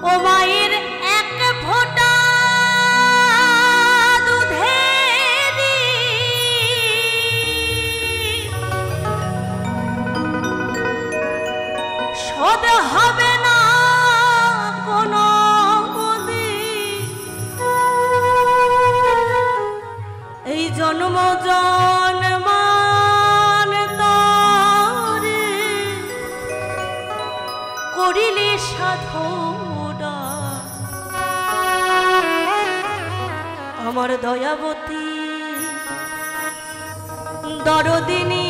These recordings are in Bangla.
ও মায়ের এক ফোঁটা দুধেরি শোধ হবে না কোনো দিন। এই জন্ম জন্মান্তরে করিলে সাধনা আমার দয়াবতী দরদিনী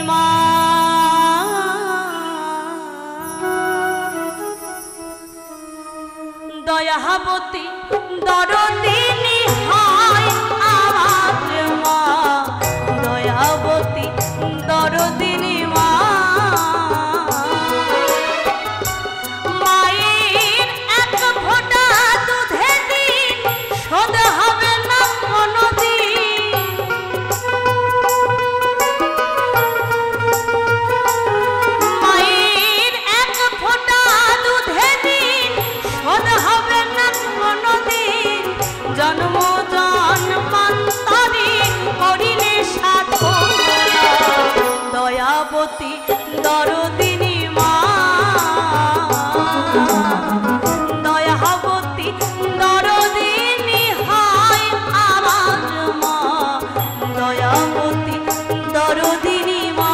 মা। দয়াবতী দরদিনী হয় আমার মা, দয়াবতী দরদিনী মা। মায়ের এক ফোঁটা দুধে দিন শোধ হবে না কোনোদিন। মায়ের এক ফোঁটা দুধে দিন শোধ হবে না কোনোদিন। জন্ম জন্মান্তরে করিলে সাধনা দয়াবতী দরদিনী মা। দয়াবতী দরদিনী হয় আমার মা, দয়াবতী দরদিনী মা।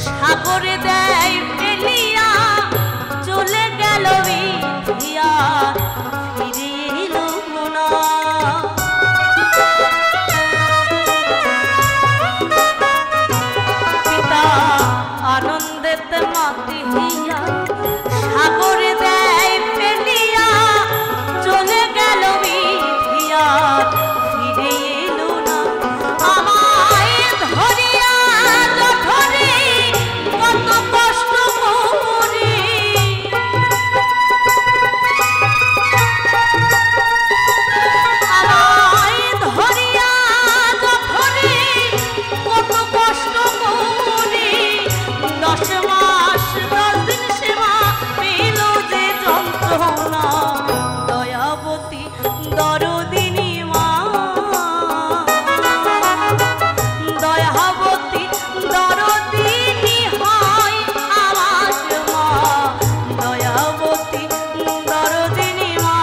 সাগরে দেয় ফেলিয়া চলে গেল বিধিয়া ফিরে এলো না। পিতা আনন্দেতে মাতিয়া সাগরে দেয় ফেলিয়া চলে গেল বিধিয়া ফিরে এলো না। আমায় ধরিয়া জঠরে কত কষ্ট করি, আমায় ধরিয়া জঠরে কত কষ্ট করি। 10 মাস 10 দিন সেবা পেল যে যন্ত্রণা দয়াবতী দরদিনী মা। দয়াবতী দরদিনী হয় আমার মা, দয়াবতী দরদিনী মা।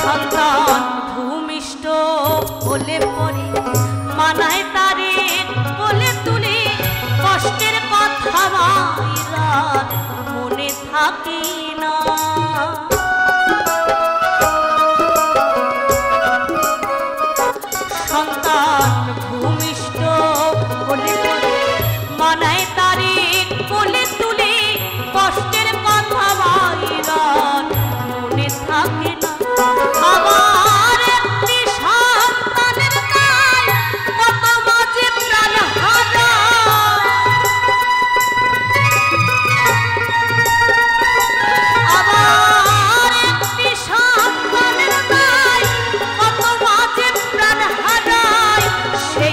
সন্তান ভূমিষ্ঠ হলে পরে মানায় তারে কোলে তুলে কষ্টের কথা মায়েরা মনে থাকে না। সন্তান ভূমিষ্ঠ হলে পরে মানায় তারে কোলে তুলে কষ্টের কথা মায়েরা মনে থাকে না। আবার একটি সন্তানের গায়ে কত মাঝে প্রাণ হারায়, আবার একটি সন্তানের গায়ে কত মাঝে প্রাণ হারায়। সে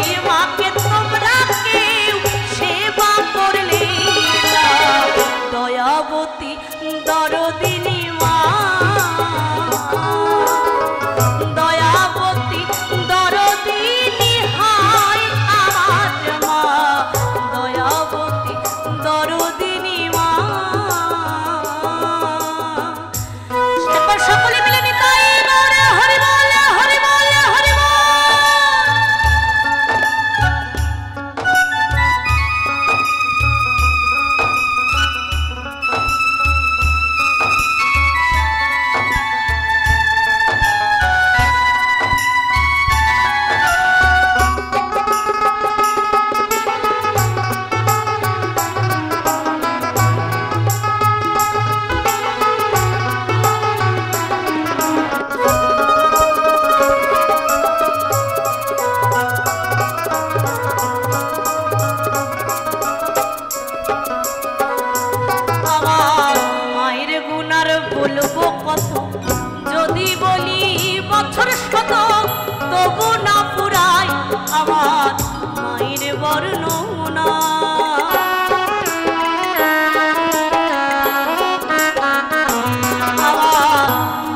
মায়ের বর্ণনা।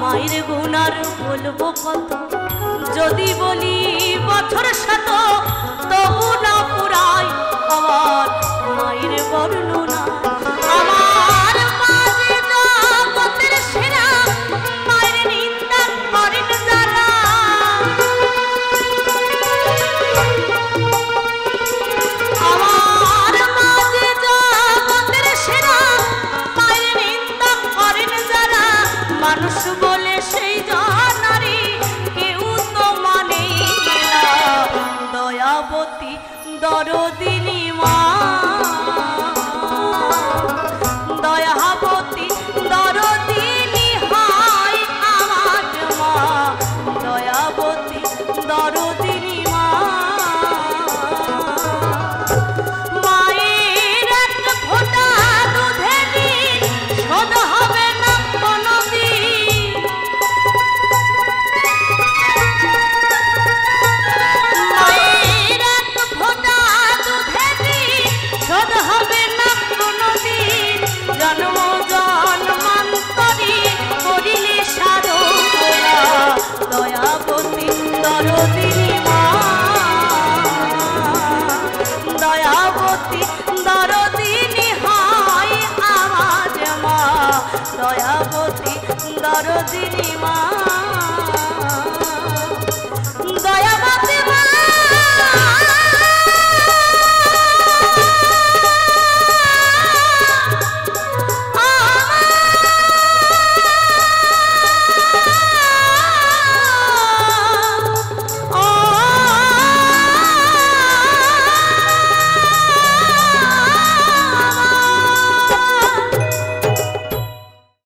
মায়ের গুণার বলবো কত, যদি বলি বছর শত তবু না পুরাই আমার মায়ের বর্ণনা। আমার মা যে জগতের সেরা, মায়ের নিন্দা করেন যারা। আমার মা যে জগতের সেরা, মায়ের নিন্দা করেন যারা। মানুষ বলে সেই জানারি কেউ তো মানে না, দয়াবতী দরদিনী